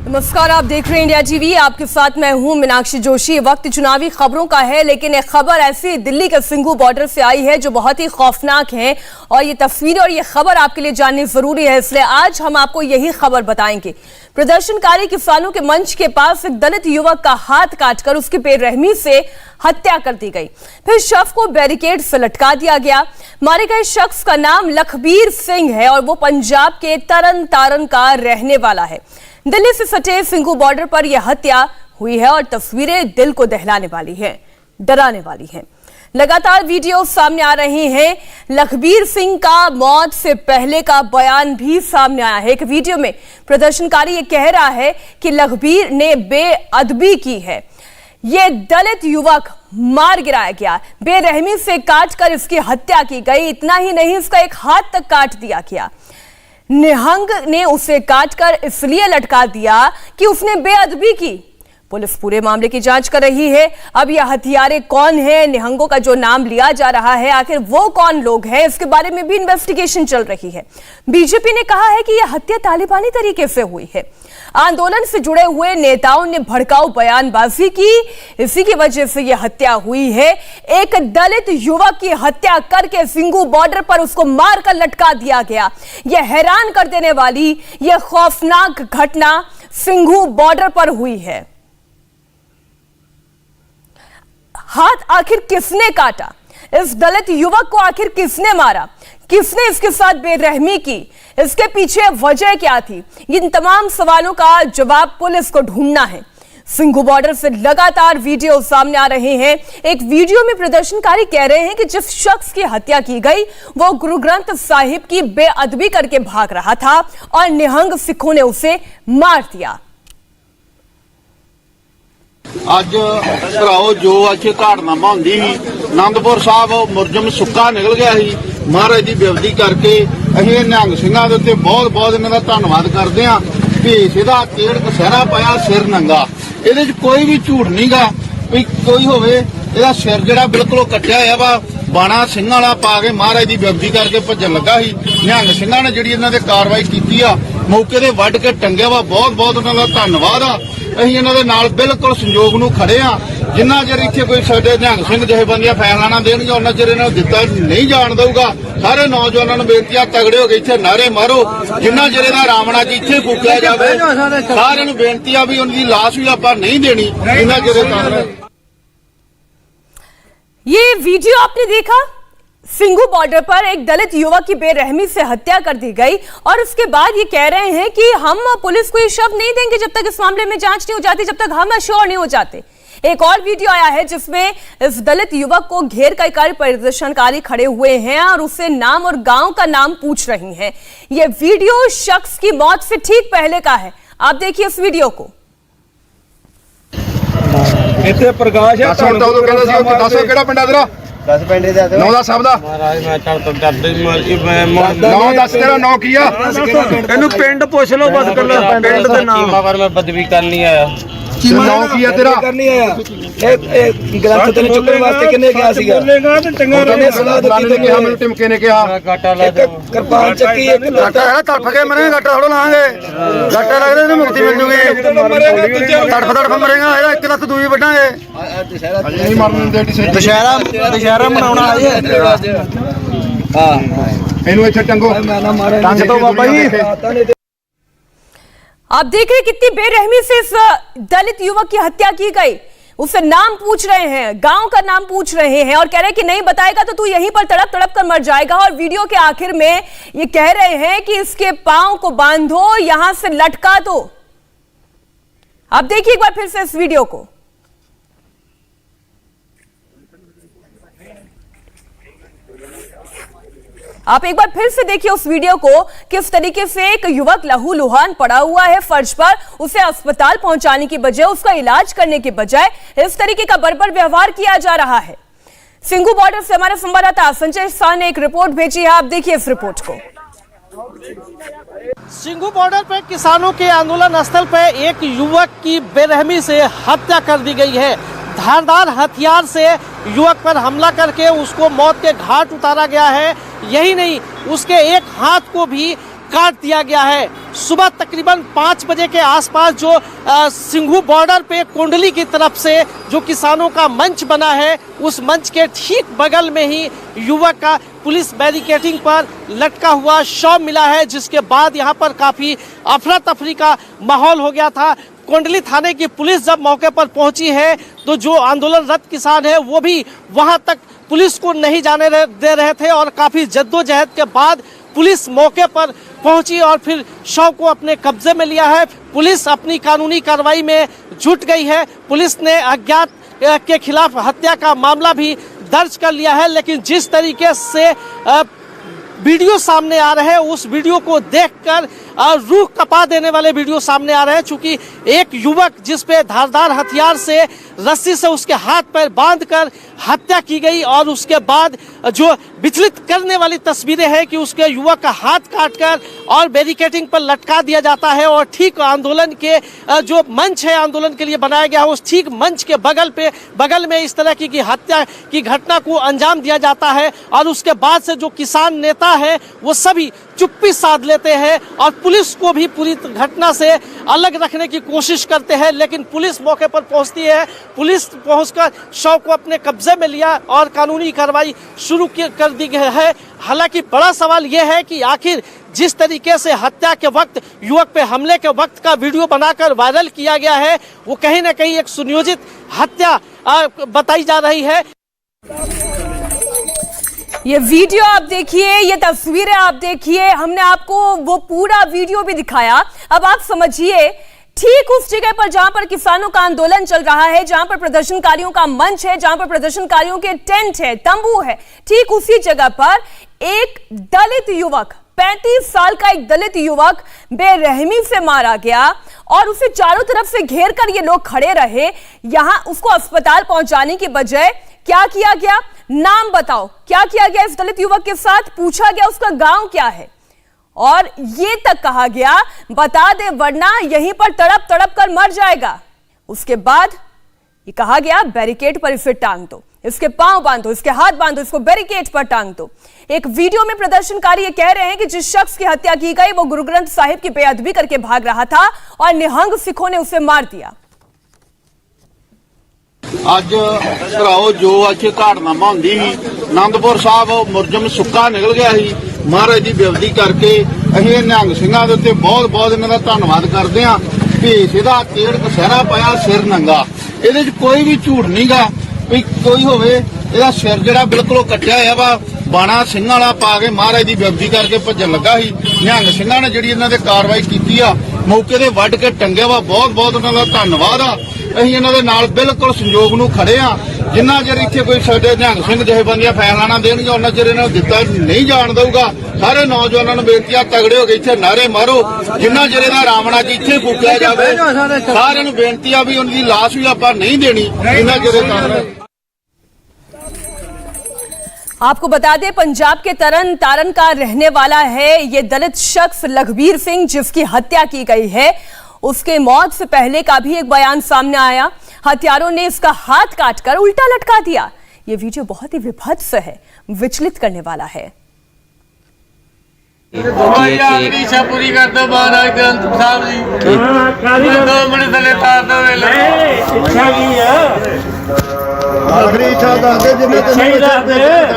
नमस्कार, आप देख रहे हैं इंडिया टीवी। आपके साथ मैं हूं मीनाक्षी जोशी। वक्त चुनावी खबरों का है, लेकिन एक खबर ऐसी दिल्ली के सिंघू बॉर्डर से आई है जो बहुत ही खौफनाक है और ये तस्वीरें और ये खबर आपके लिए जाननी जरूरी है, इसलिए आज हम आपको यही खबर बताएंगे। प्रदर्शनकारी किसानों के मंच के पास एक दलित युवक का हाथ काटकर उसकी बेरहमी से हत्या कर दी गई। फिर शव को बैरिकेड से लटका दिया गया। मारे गए शख्स का नाम लखबीर सिंह है और वो पंजाब के तरन तारण का रहने वाला है। दिल्ली से सटे सिंघू बॉर्डर पर यह हत्या हुई है और तस्वीरें दिल को दहलाने वाली हैं, डराने वाली हैं। लगातार वीडियो सामने आ रहे हैं। लखबीर सिंह का मौत से पहले का बयान भी सामने आया है। एक वीडियो में प्रदर्शनकारी ये कह रहा है कि लखबीर ने बेअदबी की है। ये दलित युवक मार गिराया गया, बेरहमी से काटकर इसकी हत्या की गई। इतना ही नहीं, इसका एक हाथ तक काट दिया गया। निहंग ने उसे काटकर इसलिए लटका दिया कि उसने बेअदबी की। पुलिस पूरे मामले की जांच कर रही है। अब यह हत्यारे कौन है, निहंगों का जो नाम लिया जा रहा है, आखिर वो कौन लोग हैं, इसके बारे में भी इन्वेस्टिगेशन चल रही है। बीजेपी ने कहा है कि यह हत्या तालिबानी तरीके से हुई है। आंदोलन से जुड़े हुए नेताओं ने भड़काऊ बयानबाजी की, इसी की वजह से यह हत्या हुई है। एक दलित युवक की हत्या करके सिंघू बॉर्डर पर उसको मारकर लटका दिया गया। यह हैरान कर देने वाली, यह खौफनाक घटना सिंघू बॉर्डर पर हुई है। हाथ आखिर किसने काटा, इस दलित युवक को आखिर किसने मारा, किसने इसके साथ बेरहमी की, इसके पीछे वजह क्या थी, इन तमाम सवालों का जवाब पुलिस को ढूंढना है। सिंघू बॉर्डर से लगातार वीडियो सामने आ रहे हैं। एक वीडियो में प्रदर्शनकारी कह रहे हैं कि जिस शख्स की हत्या की गई वो गुरु ग्रंथ साहिब की बेअदबी करके भाग रहा था और निहंग सिखों ने उसे मार दिया। ਅੱਜ ਭਰਾਓ ਜੋ ਇੱਥੇ ਘਟਨਾਵਾਂ ਹੁੰਦੀ ਸੀ, ਆਨੰਦਪੁਰ ਸਾਹਿਬ ਮੁਰਜਮ ਸੁੱਕਾ ਨਿਕਲ ਗਿਆ ਸੀ। ਮਹਾਰਾਜ ਦੀ ਬੇਅਦਬੀ ਕਰਕੇ ਅਸੀਂ ਨਿਹੰਗ ਸਿੰਘਾਂ ਦੇ ਉੱਤੇ ਬਹੁਤ ਇਹਨਾਂ ਦਾ ਧੰਨਵਾਦ ਕਰਦੇ ਹਾਂ। ਭੇਸ ਇਹਦਾ ਤੇੜ ਕਸਹਿਰਾ ਪਾਇਆ, ਸਿਰ ਨੰਗਾ। ਇਹਦੇ 'ਚ ਕੋਈ ਵੀ ਝੂਠ ਨਹੀਂਗਾ ਵੀ ਕੋਈ ਹੋਵੇ। ਇਹਦਾ ਸਿਰ ਜਿਹੜਾ ਬਿਲਕੁਲ ਕੱਟਿਆ ਹੋਇਆ ਵਾ, ਬਾਣਾ ਸਿੰਘਾਂ ਵਾਲਾ ਪਾ ਕੇ ਮਹਾਰਾਜ ਦੀ ਬੇਅਦਬੀ ਕਰਕੇ ਭੱਜਣ ਲੱਗਾ ਸੀ। ਨਿਹੰਗ ਸਿੰਘਾਂ ਨੇ ਜਿਹੜੀ ਇਹਨਾਂ ਦੇ ਕਾਰਵਾਈ ਕੀਤੀ ਆ, ਮੌਕੇ ਤੇ ਵੱਢ ਕੇ ਟੰਗਿਆ ਵਾ। ਬਹੁਤ ਉਹਨਾਂ ਦਾ ਧੰਨਵਾਦ ਆ। ਅਸੀਂ ਇਹਨਾਂ ਦੇ ਨਾਲ ਬਿਲਕੁਲ ਸੰਯੋਗ ਨੂੰ ਖੜੇ ਆ। ਜਿੰਨਾ ਚਿਰ ਇੱਥੇ ਕੋਈ ਸਾਡੇ ਨਿਹੰਗ ਸਿੰਘ ਜਥੇਬੰਦੀਆਂ ਫੈਸਲਾ ਨਾ ਦੇਣਗੇ, ਉਹਨਾਂ ਚਿਰ ਇਹਨਾਂ ਨੂੰ ਦਿੱਤਾ ਨਹੀਂ ਜਾਣ ਦਊਗਾ। ਸਾਰੇ ਨੌਜਵਾਨਾਂ ਨੂੰ ਬੇਨਤੀ ਆ, ਤਗੜੇ ਹੋ ਕੇ ਇੱਥੇ ਨਾਰੇ ਮਾਰੋ। ਜਿੰਨਾ ਚਿਰ ਇਹਦਾ ਰਾਮਣਾ ਜੀ ਇੱਥੇ ਫੂਕਿਆ ਜਾਵੇ, ਸਾਰਿਆਂ ਨੂੰ ਬੇਨਤੀ ਆ ਵੀ ਉਹਨਾਂ ਦੀ ਲਾਸ਼ ਵੀ ਆਪਾਂ नहीं देनी। ये वीडियो आपने देखा, सिंघू बॉर्डर पर एक दलित युवक की बेरहमी से हत्या कर दी गई और उसके बाद ये कह रहे हैं कि हम पुलिस को ये शव नहीं देंगे जब तक इस मामले में जांच नहीं हो जाती, जब तक हम श्योर नहीं हो जाते। एक और वीडियो आया है जिसमें इस दलित युवक को घेर कर प्रदर्शनकारी खड़े हुए हैं और उससे नाम और गांव का नाम पूछ रही हैं। ये वीडियो शख्स की मौत से ठीक पहले का है। आप देखिए इस वीडियो को। ਇੱਥੇ ਪ੍ਰਕਾਸ਼ ਹੈ ਹੁਣ ਤਾਂ ਉਦੋਂ ਕਹਿੰਦਾ ਸੀ ਕਿ ਦੱਸੋ ਕਿਹੜਾ ਪਿੰਡ ਆ ਤੇਰਾ? 10 ਪਿੰਡ ਦੇ ਨੌ ਦਾ ਸਭ ਦਾ ਮਹਾਰਾਜ ਮੈਂ ਚੱਲ ਤੋਂ ਡਰਦੇ ਮੈਂ ਨੌ ਦੱਸ ਤੇਰਾ ਨੌ ਕੀ ਆ? ਇਹਨੂੰ ਪਿੰਡ ਪੁੱਛ ਲਓ ਬਸ ਕੱਲਾ ਪਿੰਡ ਦੇ ਨਾਮ ਪਰ ਮੈਂ ਬਦਵੀ ਕਰਨੀ ਆਇਆ। ਨੌ ਕੀ ਆ ਤੇਰਾ? ਕਰਨੀ ਆਇਆ। ਇਹ ਗ੍ਰੰਥ ਤੈਨੂੰ ਚੁੱਕਣ ਵਾਸਤੇ ਕਿੰਨੇ ਗਿਆ ਸੀਗਾ? ਬੋਲੇਗਾ ਤੇ ਚੰਗਾ ਉਹਨੇ ਸਲਾਹ ਦਿੱਤੀ ਤੇ ਕਿਹਾ ਮੈਨੂੰ ਟਿਮਕੇ ਨੇ ਕਿਹਾ ਗਾਟਾ ਲਾ ਦੇ। ਕਿਰਪਾਨ ਚੱਕੀ ਇੱਕ ਗਾਟਾ ਹੈ, ਤੜਫ ਕੇ ਮਰੇਗਾ। ਗਾਟਾ ਥੋੜਾ ਲਾਂਗੇ, ਗਾਟਾ ਲੱਗਦੇ ਤੇ ਮੁਕਤੀ ਮਿਲ ਜੂਗੀ। ਤੜਫ ਮਰੇਗਾ, ਇਹਦਾ ਇੱਕ ਲੱਤ ਦੂਈ ਵੱਢਾਂਗੇ। ਨਹੀਂ ਮਰਨ ਦੇ ਦੁਸ਼ਹਿਰਾ ਮਨਾਉਣਾ ਆਏ ਹਾਂ। ਇਹਨੂੰ ਇੱਥੇ ਟੰਗੋ, ਟੰਗ ਤੋਂ ਬਾਬਾ ਜੀ। आप देख रहे कितनी बेरहमी से इस दलित युवक की हत्या की गई। उससे नाम पूछ रहे हैं, गांव का नाम पूछ रहे हैं और कह रहे हैं कि नहीं बताएगा तो तू यहीं पर तड़प तड़प कर मर जाएगा। और वीडियो के आखिर में ये कह रहे हैं कि इसके पांव को बांधो, यहां से लटका दो। आप देखिए एक बार फिर से इस वीडियो को। आप एक बार फिर से देखिए उस वीडियो को, किस तरीके से एक युवक लहूलुहान पड़ा हुआ है फर्श पर। उसे अस्पताल पहुंचाने की बजाय, उसका इलाज करने की बजाय इस तरीके का बर्बर व्यवहार किया जा रहा है। सिंघू बॉर्डर से हमारे संवाददाता संजय शाह ने एक रिपोर्ट भेजी है। आप देखिए इस रिपोर्ट को। सिंघू बॉर्डर पर किसानों के आंदोलन स्थल पर एक युवक की बेरहमी से हत्या कर दी गई है। धारदार हथियार से युवक पर हमला करके उसको मौत के घाट उतारा गया है। यही नहीं, उसके एक हाथ को भी काट दिया गया है। सुबह तकरीबन 5 बजे के आसपास जो सिंघू बॉर्डर पे कोंडली की तरफ से जो किसानों का मंच बना है, उस मंच के ठीक बगल में ही युवक का पुलिस बैरिकेडिंग पर लटका हुआ शव मिला है, जिसके बाद यहाँ पर काफ़ी अफरा तफरी का माहौल हो गया था। कोंडली थाने की पुलिस जब मौके पर पहुंची है तो जो आंदोलनरत किसान है वो भी वहां तक पुलिस को नहीं जाने दे रहे थे और काफ़ी जद्दोजहद के बाद पुलिस मौके पर पहुंची और फिर शव को अपने कब्जे में लिया है। पुलिस अपनी कानूनी कार्रवाई में जुट गई है। पुलिस ने अज्ञात के खिलाफ हत्या का मामला भी दर्ज कर लिया है, लेकिन जिस तरीके से वीडियो सामने आ रहे हैं उस वीडियो को देखकर रूह कपा देने वाले वीडियो सामने आ रहे हैं। चूंकि एक युवक जिस पे धारदार हथियार से रस्सी से उसके हाथ पैर बांधकर हत्या की गई और उसके बाद जो विचलित करने वाली तस्वीरें हैं कि उसके युवक का हाथ काटकर और बैरिकेडिंग पर लटका दिया जाता है और ठीक आंदोलन के जो मंच है आंदोलन के लिए बनाया गया है उस ठीक मंच के बगल में इस तरह की हत्या की घटना को अंजाम दिया जाता है और उसके बाद से जो किसान नेता है वो सभी चुप्पी साध लेते हैं और पुलिस को भी पूरी घटना से अलग रखने की कोशिश करते हैं, लेकिन पुलिस मौके पर पहुंचती है। पुलिस पहुंचकर शव को अपने कब्जे में लिया और कानूनी कार्रवाई शुरू कर दी गई है। हालांकि बड़ा सवाल यह है कि आखिर जिस तरीके से हत्या के वक्त युवक पे हमले के वक्त का वीडियो बनाकर वायरल किया गया है वो कहीं ना कहीं एक सुनियोजित हत्या बताई जा रही है। ये वीडियो आप देखिए, ये तस्वीरें आप देखिए, हमने आपको वो पूरा वीडियो भी दिखाया। अब आप समझिए ठीक उस जगह पर जहां पर किसानों का आंदोलन चल रहा है, जहां पर प्रदर्शनकारियों का मंच है, जहां पर प्रदर्शनकारियों के टेंट है, तंबू है, ठीक उसी जगह पर एक दलित युवक 35 साल का एक दलित युवक बेरहमी से मारा गया और उसे चारों तरफ से घेर कर ये लोग खड़े रहे। यहां उसको अस्पताल पहुंचाने की बजाय क्या किया गया? नाम बताओ, क्या किया गया इस दलित युवक के साथ? पूछा गया उसका गांव क्या है और ये तक कहा गया बता दे वरना यहीं पर तड़प तड़प कर मर जाएगा। उसके बाद ये कहा गया बैरिकेड पर इसे टांग दो, इसके पांव बांधो, इसके हाथ बांधो, इसको बैरिकेड पर टांग दो। एक वीडियो में प्रदर्शनकारी ये कह रहे हैं कि जिस शख्स की हत्या की गई वो गुरु ग्रंथ साहिब की बेअदबी करके भाग रहा था और निहंग सिखों ने उसे मार दिया। ਅੱਜ ਭਰਾਓ ਜੋ ਇੱਥੇ ਘਾੜਨਾਮਾ ਹੁੰਦੀ ਸੀ ਆਨੰਦਪੁਰ ਸਾਹਿਬ ਮੁਰਜਮ ਸੁੱਕਾ ਨਿਕਲ ਗਿਆ ਸੀ। ਮਹਾਰਾਜ ਦੀ ਬੇਅਦਬੀ ਕਰਕੇ ਅਸੀਂ ਇਹ ਨਿਹੰਗ ਸਿੰਘਾਂ ਦੇ ਉੱਤੇ ਬਹੁਤ ਬਹੁਤ ਇਹਨਾਂ ਦਾ ਧੰਨਵਾਦ ਕਰਦੇ ਹਾਂ। ਭੇਸ ਇਹਦਾ ਤੇੜ ਕਸਹਿਰਾ ਪਾਇਆ, ਸਿਰ ਨੰਗਾ, ਇਹਦੇ 'ਚ ਕੋਈ ਵੀ ਝੂਠ ਨਹੀਂਗਾ। ਵੀ ਕੋਈ ਹੋਵੇ ਇਹਦਾ ਸਿਰ ਜਿਹੜਾ ਬਿਲਕੁਲ ਕੱਟਿਆ ਹੋਇਆ ਵਾ, ਬਾਣਾ ਸਿੰਘਾਂ ਵਾਲਾ ਪਾ ਕੇ ਮਹਾਰਾਜ ਦੀ ਬੇਅਦਬੀ ਕਰਕੇ ਭੱਜਣ ਲੱਗਾ ਸੀ। ਨਿਹੰਗ ਸਿੰਘਾਂ ਨੇ ਜਿਹੜੀ ਇਹਨਾਂ ਦੇ ਕਾਰਵਾਈ ਕੀਤੀ ਆ ਮੌਕੇ ਤੇ ਵੱਢ ਕੇ ਟੰਗਿਆ ਵਾ। ਬਹੁਤ ਬਹੁਤ ਉਹਨਾਂ ਦਾ ਧੰਨਵਾਦ ਆ। ਅਸੀਂ ਇਹਨਾਂ ਦੇ ਨਾਲ ਬਿਲਕੁਲ ਸੰਯੋਗ ਨੂੰ ਖੜੇ ਆ। ਜਿੰਨਾ ਚਿਰ ਇੱਥੇ ਕੋਈ ਸਾਡੇ ਨਿਹੰਗ ਸਿੰਘ ਜਥੇਬੰਦੀਆਂ ਫੈਸਲਾ ਨਾ ਦੇਣਗੇ ਉਹਨਾਂ ਚਿਰ ਇਹਨਾਂ ਨੂੰ ਦਿੱਤਾ ਨਹੀਂ ਜਾਣ ਦਊਗਾ। ਸਾਰੇ ਨੌਜਵਾਨਾਂ ਨੂੰ ਬੇਨਤੀ ਆ ਤਗੜੇ ਹੋ ਕੇ ਇੱਥੇ ਨਾਰੇ ਮਾਰੋ। ਜਿੰਨਾ ਚਿਰ ਇਹਦਾ ਰਾਵਣਾ ਜੀ ਇੱਥੇ ਫੂਕਿਆ ਜਾਵੇ। ਸਾਰਿਆਂ ਨੂੰ ਬੇਨਤੀ ਆ ਵੀ ਉਹਨਾਂ ਦੀ ਲਾਸ਼ ਵੀ ਆਪਾਂ नहीं देनी जिन्ना चਿਰ। आपको बता दें पंजाब के तरन तारण का रहने वाला है ये दलित शख्स लखबीर सिंह जिसकी हत्या की गई है। उसके मौत से पहले का भी एक बयान सामने आया। हत्यारों ने इसका हाथ काटकर उल्टा लटका दिया। ये वीडियो बहुत ही विभत्स है, विचलित करने वाला है। आखिरी इच्छा पूरी कर दो महाराज ग्रंथ साहब जी। 2 मिनट थले तार दो वेले इच्छा की है। आखिरी इच्छा दस दे जिन्ने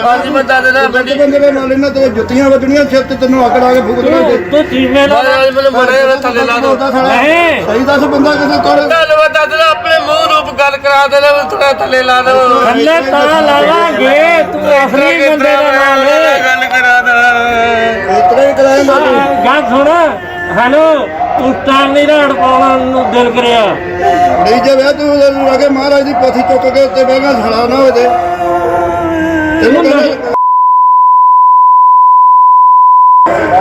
आज बता देना बंदी बंदे नाल इन्हां ते जुत्तियां वजणीਆਂ सिर ते तैनूं अकड़ आ के फूक देना। तो चीमे ला मैंने बड़े थले ला दो। नहीं सही दस बंदा किसे कर गल बता देना अपने मुंह रूप गल करा देना थोड़ा थले ला दो। थले ता लावांगे तू आखिरी बंदे नाल गल करा दे इतना ही कराएंगे। गल सुन हेलो तू टांगी राड़ पाउणा ਨੂੰ ਦਿਲ ਕਰਿਆ नहीं जब है तू लगे महाराज की पोथी चुक के उत्ते बहना खड़ा ना हो जाए।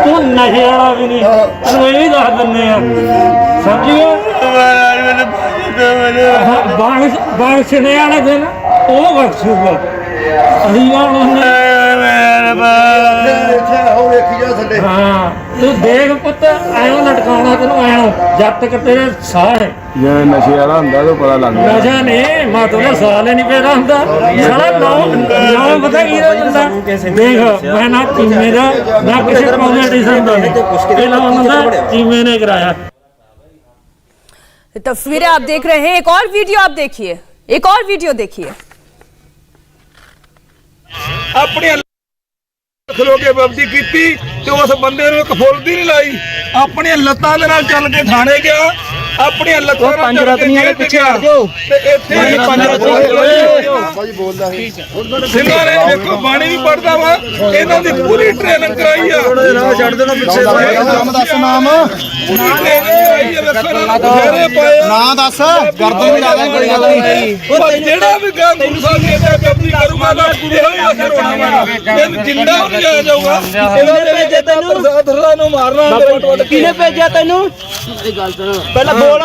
तू नशे वाला भी नहीं तू ये भी दस दिन्ने आ समझिए। बख्शने वाले दिन वो बख्शूगा अभी हो देखी जा थले। हाँ तू देख पुत आयो लटकाउणा तेनू आयो जब तक तेरे साह है ਜੇ ਨਸ਼ੇ ਵਾਲਾ ਹੁੰਦਾ ਤਾਂ ਪਤਾ ਲੱਗਦਾ नशा नहीं मतलब साल ही नहीं पैदा हुंदा साला नौ पता की हुंदा देख मैं ना चीमे दा ना किसी पॉलिटिशियन दा पहला हुंदा चीमे ने कराया। तस्वीरें आप देख रहे हैं, एक और वीडियो आप देखिए, एक और वीडियो देखिए। ਆਪਣੀ ਖਲੋ ਕੇ ਬਬਦੀ ਕੀਤੀ ਤੇ ਉਸ ਬੰਦੇ ਨੂੰ ਇੱਕ ਫੁੱਲ ਦੀ ਨਹੀਂ ਲਾਈ, ਆਪਣੀਆਂ ਲੱਤਾਂ ਦੇ ਨਾਲ ਚੱਲ ਕੇ ਥਾਣੇ ਗਿਆ, ਆਪਣੀਆਂ ਲੱਤਾਂ ਨਾਲ ਚੱਲ ਕੇ ਜੇਲ੍ਹ ਪਿੱਛੇ ਆ ਜਾਓ ਤੇ ਇੱਥੇ ਹੀ ਪੰਜ ਭਾਜੀ ਬੋਲਦਾ ਸੀ ਸਿੰਘਾਂ ਨੇ ਦੇਖੋ ਬਾਣੀ ਵੀ ਪੜਦਾ ਵਾ, ਇਹਨਾਂ ਦੀ ਪੂਰੀ ਟ੍ਰੇਨਿੰਗ ਕਰਾਈ ਆ, ਰਾਹ ਛੱਡ ਦੇਣਾ ਪਿੱਛੇ ਨਾਮ ਦੱਸ, ਨਾਮ ਪੂਰੀ ਟ੍ਰੇਨਿੰਗ ਕਰਾਈ ਆ, ਵੇਖੋ ਨਾ ਘੇਰੇ ਪਏ ਨਾਂ ਦੱਸ, ਗਰਦਨ ਵੀ ਲਾ ਦੇ, ਕੋਈ ਗੱਲ ਨਹੀਂ। ਉਹ ਜਿਹੜਾ ਵੀ ਕੰਮ ਗੁਰੂ ਸਾਹਿਬ ਨੇ ਤੇ ਬਬਦੀ ਕਰੂਗਾ ਨਾ ਇਹੋ ਹੀ ਅਸਰ ਹੋਣਾ ਵਾ, ਇਹ ਜਿੰਦਾ ਨਹੀਂ ਆ ਜਾਊਗਾ। ਇਹਨਾਂ ਦੇ ਵਿੱਚ ਪ੍ਰਸਾਦ ਹਰਾ ਨੂੰ ਮਾਰਨਾ किने भेजा तेनू पहले बोल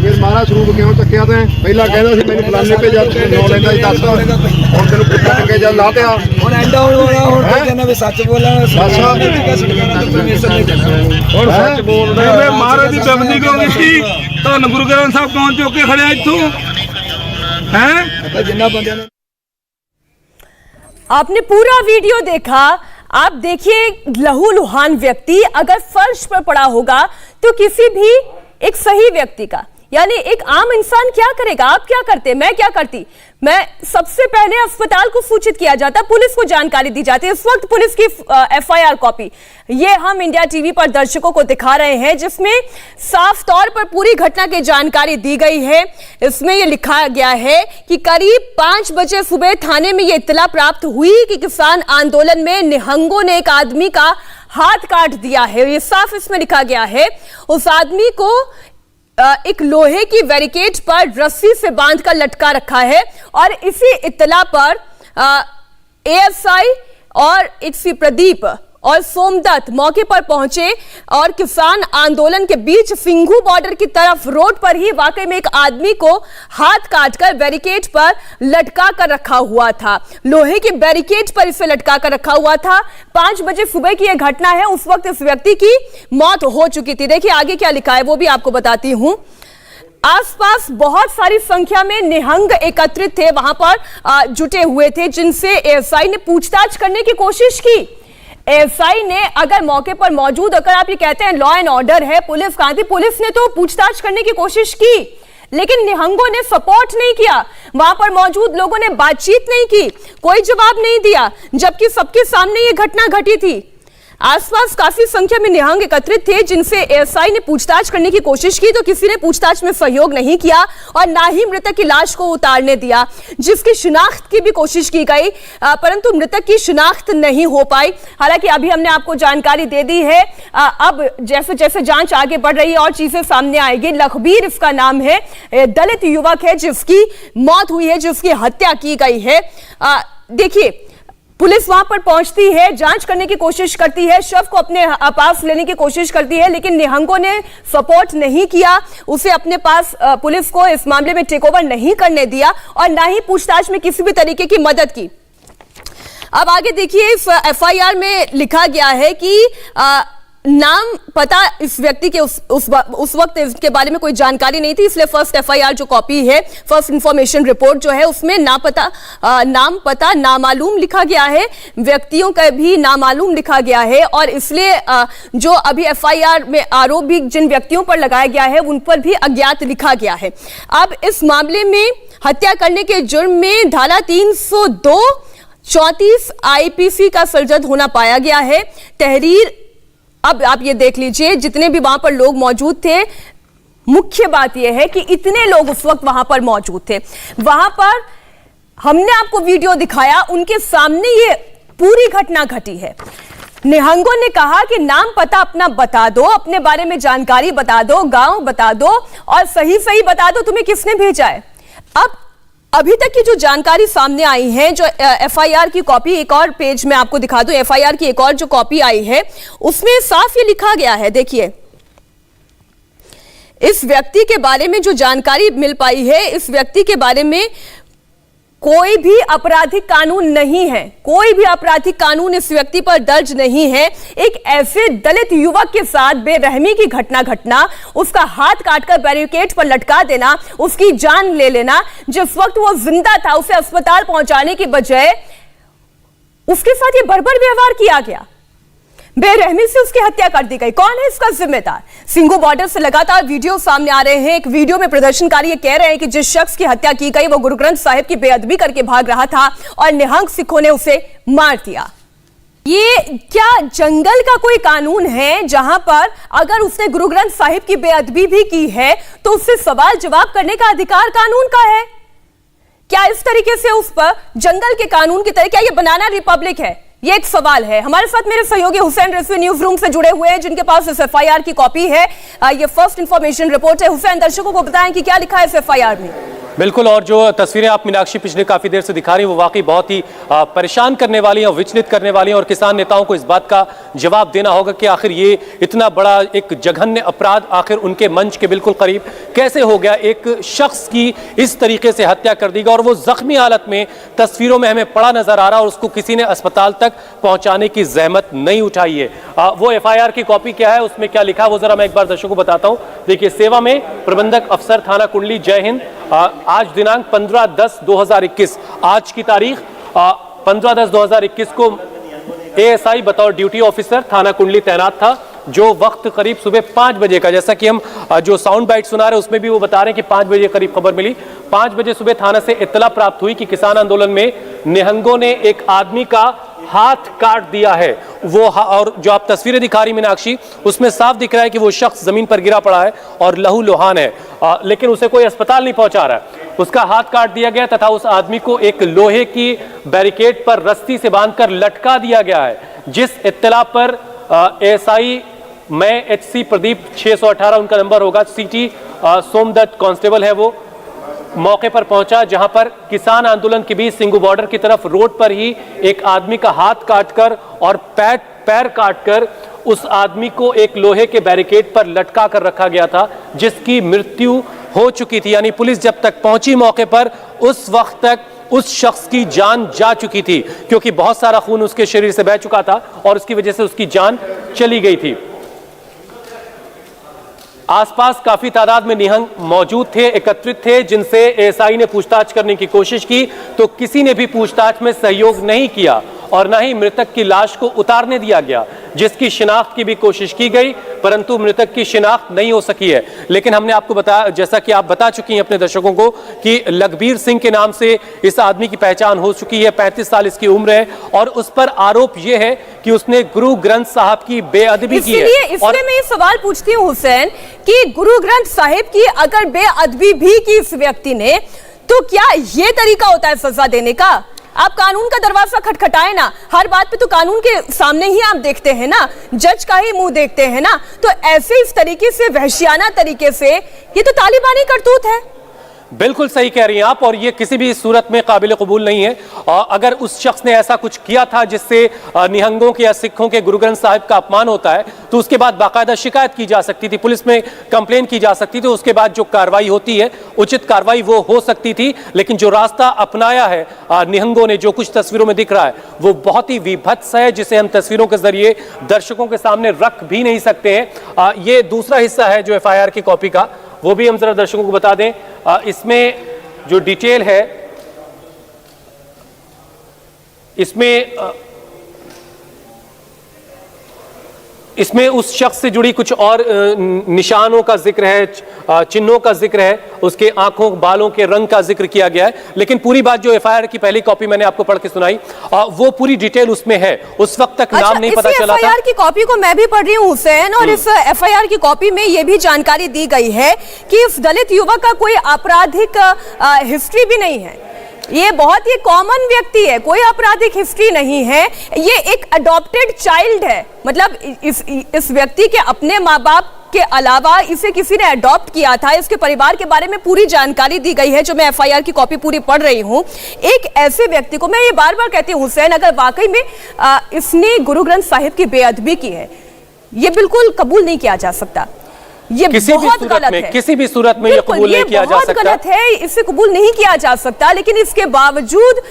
ਫਿਰ ਮਾਰਾ ਸਰੂਪ ਕਿਉਂ ਚੱਕਿਆ ਤੈਂ? ਪਹਿਲਾਂ ਕਹਿੰਦਾ ਸੀ ਮੈਨੂੰ ਫਲਾਣੇ ਭੇਜਿਆ, ਨੌ ਲੈਂਦਾ ਸੀ 10, ਹੁਣ ਤੈਨੂੰ ਪੁੱਛਿਆ ਕਿ ਜਦ ਲਾ ਤਿਆ ਹੁਣ ਐਂਡ ਆਉਣ ਵਾਲਾ, ਹੁਣ ਤਾਂ ਕਹਿੰਦਾ ਵੀ ਸੱਚ ਬੋਲਣਾ, ਹੁਣ ਸੱਚ ਬੋਲਦਾ। ਮੈਂ ਮਹਾਰਾਜ ਦੀ ਬੇਨਤੀ ਕਿਉਂ ਕੀਤੀ? ਧੰਨ ਗੁਰੂ ਗ੍ਰੰਥ ਸਾਹਿਬ ਕੌਣ ਚੁੱਕ ਕੇ ਖੜਿਆ ਇੱਥੋਂ ਹੈ ਜਿੰਨਾ ਬੰਦਿਆਂ ਨੇ। आपने पूरा वीडियो देखा, आप देखिए लहूलुहान व्यक्ति अगर फर्श पर पड़ा होगा तो किसी भी एक सही व्यक्ति का, यानी एक आम इंसान क्या करेगा? आप क्या करते, मैं क्या करती? मैं सबसे पहले अस्पताल को सूचित किया जाता, पुलिस को जानकारी दी जाती। इस वक्त पुलिस की एफआईआर कॉपी ये हम इंडिया टीवी पर दर्शकों को दिखा रहे हैं, जिसमें साफ तौर पर पूरी घटना की जानकारी दी गई है। इसमें यह लिखा गया है कि करीब 5 बजे सुबह थाने में यह इत्तला प्राप्त हुई कि किसान आंदोलन में निहंगों ने एक आदमी का हाथ काट दिया है। ये साफ इसमें लिखा गया है। उस आदमी को एक लोहे की बैरिकेड पर रस्सी से बांधकर लटका रखा है और इसी इत्तला पर एएसआई और एसपी प्रदीप और सोमदत्त मौके पर पहुंचे और किसान आंदोलन के बीच सिंघू बॉर्डर की तरफ रोड पर ही वाकई में एक आदमी को हाथ काटकर बैरिकेड पर लटका कर रखा हुआ था। लोहे की बैरिकेड पर इसे लटका कर रखा हुआ था। 5 बजे सुबह की यह घटना है। उस वक्त इस व्यक्ति की मौत हो चुकी थी। देखिए आगे क्या लिखा है वो भी आपको बताती हूं। आसपास बहुत सारी संख्या में निहंग एकत्रित थे, वहां पर जुटे हुए थे, जिनसे एएसआई ने पूछताछ करने की कोशिश की। एएसआई ने अगर मौके पर मौजूद, अगर आप ये कहते हैं लॉ एंड ऑर्डर है, पुलिस कहां थी? पुलिस ने तो पूछताछ करने की कोशिश की, लेकिन निहंगों ने सपोर्ट नहीं किया। वहां पर मौजूद लोगों ने बातचीत नहीं की, कोई जवाब नहीं दिया, जबकि सबके सामने ये घटना घटी थी। आसपास काफी संख्या में निहंग एकत्रित थे, जिनसे एएसआई ने पूछताछ करने की कोशिश की तो किसी ने पूछताछ में सहयोग नहीं किया और ना ही मृतक की लाश को उतारने दिया, जिसकी शिनाख्त की भी कोशिश की गई, परंतु मृतक की शिनाख्त नहीं हो पाई। हालांकि अभी हमने आपको जानकारी दे दी है। अब जैसे जैसे जांच आगे बढ़ रही है और चीजें सामने आएगी। लखबीर इसका नाम है, दलित युवक है जिसकी मौत हुई है, जिसकी हत्या की गई है। देखिए पुलिस वहां पर पहुंचती है, जांच करने की कोशिश करती है, शव को अपने पास लेने की कोशिश करती है, लेकिन निहंगों ने सपोर्ट नहीं किया, उसे अपने पास, पुलिस को इस मामले में टेक ओवर नहीं करने दिया और ना ही पूछताछ में किसी भी तरीके की मदद की। अब आगे देखिए, इस एफआईआर में लिखा गया है कि नाम पता इस व्यक्ति के उस वक्त इसके बारे में कोई जानकारी नहीं थी, इसलिए फर्स्ट एफआईआर जो कॉपी है, फर्स्ट इंफॉर्मेशन रिपोर्ट जो है, उसमें नाम पता नामालूम लिखा गया है, व्यक्तियों का भी नामालूम लिखा गया है और इसलिए जो अभी एफआईआर में आरोप भी जिन व्यक्तियों पर लगाया गया है उन पर भी अज्ञात लिखा गया है। अब इस मामले में हत्या करने के जुर्म में धारा 302 34 आईपीसी का सर्जन होना पाया गया है। तहरीर, अब आप ये देख लीजिए जितने भी वहां पर लोग मौजूद थे, मुख्य बात यह है कि इतने लोग उस वक्त वहां पर मौजूद थे। वहां पर हमने आपको वीडियो दिखाया, उनके सामने ये पूरी घटना घटी है। निहंगों ने कहा कि नाम पता अपना बता दो, अपने बारे में जानकारी बता दो, गांव बता दो और सही सही बता दो तुम्हें किसने भेजा है। अब अभी तक की जो जानकारी सामने आई है, जो एफआईआर की कॉपी, एक और पेज में आपको दिखा दूं, एफआईआर की एक और जो कॉपी आई है उसमें साफ ये लिखा गया है। देखिए इस व्यक्ति के बारे में जो जानकारी मिल पाई है, इस व्यक्ति के बारे में कोई भी आपराधिक कानून नहीं है, कोई भी आपराधिक कानून इस व्यक्ति पर दर्ज नहीं है। एक ऐसे दलित युवक के साथ बेरहमी की घटना घटना, उसका हाथ काटकर बैरिकेड पर लटका देना, उसकी जान ले लेना, जिस वक्त वो जिंदा था उसे अस्पताल पहुंचाने की बजाय उसके साथ ये बर्बर व्यवहार किया गया, बेरहमी से उसकी हत्या कर दी गई। कौन है इसका जिम्मेदार? सिंघू बॉर्डर से लगातार वीडियो सामने आ रहे हैं। एक वीडियो में प्रदर्शनकारी ये कह रहे हैं कि जिस शख्स की हत्या की गई वो गुरु ग्रंथ साहिब की बेअदबी करके भाग रहा था और निहंग सिखों ने उसे मार दिया। ये क्या जंगल का कोई कानून है जहां पर अगर उसने गुरु ग्रंथ साहिब की बेअदबी भी की है तो उससे सवाल जवाब करने का अधिकार कानून का है? क्या इस तरीके से उस पर जंगल के कानून की तरह, क्या ये बनाना रिपब्लिक है? ये एक सवाल है। हमारे साथ मेरे सहयोगी हुसैन रिजवी न्यूज रूम से जुड़े हुए हैं, जिनके पास इस एफआईआर की कॉपी है। ये फर्स्ट इंफॉर्मेशन रिपोर्ट है। हुसैन, दर्शकों को बताएं कि क्या लिखा है इस एफआईआर में। बिल्कुल, और जो तस्वीरें आप मीनाक्षी पिछले काफी देर से दिखा रही हैं वो वाकई बहुत ही परेशान करने वाली हैं और विचलित करने वाली हैं, और किसान नेताओं को इस बात का जवाब देना होगा कि आखिर ये इतना बड़ा एक जघन्य अपराध आखिर उनके मंच के बिल्कुल करीब कैसे हो गया। एक शख्स की इस तरीके से हत्या कर दी गई और वो जख्मी हालत में तस्वीरों में हमें पड़ा नजर आ रहा, और उसको किसी ने अस्पताल तक पहुंचाने की जहमत नहीं उठाई है। वो एफआईआर की कॉपी क्या है, उसमें क्या लिखा, वो जरा मैं एक बार दर्शकों को बताता हूं। देखिए, सेवा में प्रबंधक अफसर थाना कुंडली, जय हिंद। आज दिनांक 15/10/2021, आज की तारीख 15/10/2021 को एएसआई बतौर ड्यूटी ऑफिसर थाना कुंडली तैनात था, जो वक्त करीब सुबह 5 बजे का, जैसा कि हम जो साउंड बाइट सुना रहे हैं उसमें भी वो बता रहे हैं कि 5 बजे करीब खबर मिली। 5 बजे सुबह थाना से इत्तला प्राप्त हुई कि किसान आंदोलन में निहंगों ने एक आदमी का हाथ काट दिया है। वो और जो आप तस्वीरें दिखा रही मीनाक्षी, उसमें साफ दिख रहा है कि वो शख्स जमीन पर गिरा पड़ा है और लहू लुहान है, लेकिन उसे कोई अस्पताल नहीं पहुंचा रहा है। उसका हाथ काट दिया गया तथा उस आदमी को एक लोहे की बैरिकेड पर रस्सी से बांधकर लटका दिया गया है। जिस इत्तला पर एएसआई मैं एचसी प्रदीप 618 उनका नंबर होगा, सिटी सोमदत्त कांस्टेबल है, वो मौके पर पहुंचा, जहां पर किसान आंदोलन के बीच सिंघू बॉर्डर की तरफ रोड पर ही एक आदमी का हाथ काटकर और पैर काटकर उस आदमी को एक लोहे के बैरिकेड पर लटका कर रखा गया था, जिसकी मृत्यु हो चुकी थी। यानी पुलिस जब तक पहुंची मौके पर उस वक्त तक उस शख्स की जान जा चुकी थी, क्योंकि बहुत सारा खून उसके शरीर से बह चुका था और उसकी वजह से उसकी जान चली गई थी। आसपास काफी तादाद में निहंग मौजूद थे, एकत्रित थे, जिनसे एएसआई ने पूछताछ करने की कोशिश की तो किसी ने भी पूछताछ में सहयोग नहीं किया और न ही मृतक की लाश को उतारने दिया गया, जिसकी शिनाख्त की भी कोशिश की गई, परंतु मृतक की शिनाख्त नहीं हो सकी है। लेकिन हमने आपको बताया, जैसा कि आप बता चुकी हैं अपने दर्शकों को, कि लखबीर सिंह के नाम से इस आदमी की पहचान हो चुकी है। 35 साल इसकी उम्र है और उस पर आरोप यह है कि उसने गुरु ग्रंथ साहिब की बेअदबी की है। इसलिए मैं ये सवाल पूछती हूँ हुसैन कि गुरु ग्रंथ साहिब की अगर बेअदबी भी की इस व्यक्ति ने, तो क्या ये तरीका होता है सजा देने का? आप कानून का दरवाजा खटखटाए ना, हर बात पे तो कानून के सामने ही आप देखते हैं ना, जज का ही मुंह देखते हैं ना। तो ऐसे इस तरीके से वहशियाना तरीके से, ये तो तालिबानी करतूत है। बिल्कुल सही कह रही हैं आप, और ये किसी भी सूरत में काबिल कबूल नहीं है। अगर उस शख्स ने ऐसा कुछ किया था जिससे निहंगों के या सिखों के गुरु ग्रंथ साहिब का अपमान होता है, तो उसके बाद बाकायदा शिकायत की जा सकती थी, पुलिस में कंप्लेन की जा सकती थी, उसके बाद जो कार्रवाई होती है, उचित कार्रवाई वो हो सकती थी। लेकिन जो रास्ता अपनाया है निहंगों ने, जो कुछ तस्वीरों में दिख रहा है, वो बहुत ही विभत्स है, जिसे हम तस्वीरों के जरिए दर्शकों के सामने रख भी नहीं सकते हैं। ये दूसरा हिस्सा है जो एफआईआर की कॉपी का, वो भी हम जरा दर्शकों को बता दें। इसमें जो डिटेल है, इसमें उस शख्स से जुड़ी कुछ और निशानों का जिक्र है, चिन्हों का जिक्र है, उसके आंखों बालों के रंग का जिक्र किया गया है। लेकिन पूरी बात जो एफआईआर की पहली कॉपी मैंने आपको पढ़ के सुनाई, वो पूरी डिटेल उसमें है। उस वक्त तक नाम नहीं पता चला था। एफआईआर की कॉपी को मैं भी पढ़ रही हूँ हुसैन, और इस एफआईआर की कॉपी में ये भी जानकारी दी गई है कि इस दलित युवक का कोई आपराधिक हिस्ट्री भी नहीं है। ये बहुत ही कॉमन व्यक्ति है, कोई आपराधिक हिस्ट्री नहीं है। ये एक अडॉप्टेड चाइल्ड है, मतलब इस व्यक्ति के अपने माँ बाप के अलावा इसे किसी ने अडॉप्ट किया था। इसके परिवार के बारे में पूरी जानकारी दी गई है, जो मैं एफआईआर की कॉपी पूरी पढ़ रही हूँ। एक ऐसे व्यक्ति को, मैं ये बार बार कहती हूँ हुसैन, अगर वाकई में इसने गुरु ग्रंथ साहिब की बेअदबी की है, ये बिल्कुल कबूल नहीं किया जा सकता। ये किसी भी बहुत सूरत गलत में, है। किसी भी सूरत में ये बिल्कुल, कबूल नहीं किया जा बहुत सकता। गलत है, इसे कबूल नहीं किया जा सकता। लेकिन इसके बावजूद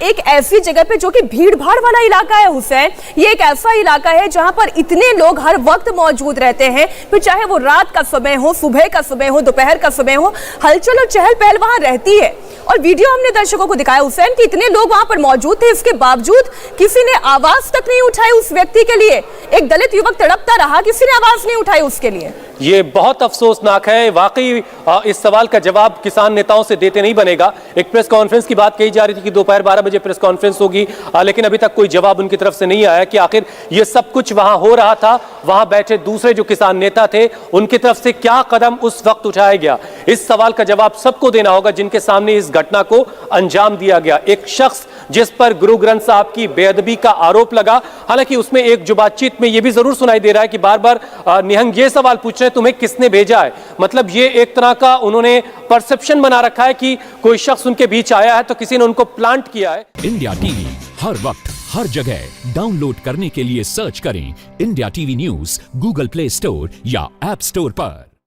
एक ऐसी जगह पे जो कि भीड़ भाड़ वाला इलाका है हुसैन, ये एक ऐसा इलाका है जहां पर इतने लोग हर वक्त मौजूद रहते हैं, फिर चाहे वो रात का समय हो, सुबह का समय हो, दोपहर का समय हो, हलचल और चहल पहल वहां रहती है। और वीडियो हमने दर्शकों को दिखाया हुसैन कि इतने लोग वहां पर मौजूद थे, इसके बावजूद किसी ने आवाज तक नहीं उठाई उस व्यक्ति के लिए। एक दलित युवक तड़पता रहा, किसी ने आवाज नहीं उठाई उसके लिए। ये बहुत अफसोसनाक है वाकई। इस सवाल का जवाब किसान नेताओं से देते नहीं बनेगा। एक प्रेस कॉन्फ्रेंस की बात कही जा रही थी कि दोपहर 12 बजे प्रेस कॉन्फ्रेंस होगी, लेकिन अभी तक कोई जवाब उनकी तरफ से नहीं आया कि आखिर ये सब कुछ वहां हो रहा था, वहां बैठे दूसरे जो किसान नेता थे उनकी तरफ से क्या कदम उस वक्त उठाया गया। इस सवाल का जवाब सबको देना होगा जिनके सामने इस घटना को अंजाम दिया गया। एक शख्स जिस पर गुरु ग्रंथ साहब की बेअदबी का आरोप लगा, हालांकि उसमें एक जो बातचीत में यह भी जरूर सुनाई दे रहा है कि बार बार निहंग ये सवाल पूछ रहे हैं तुम्हें किसने भेजा है। मतलब ये एक तरह का उन्होंने परसेप्शन बना रखा है कि कोई शख्स उनके बीच आया है तो किसी ने उनको प्लांट किया है। इंडिया टीवी हर वक्त हर जगह डाउनलोड करने के लिए सर्च करें India TV news Google play store या ऐप स्टोर पर।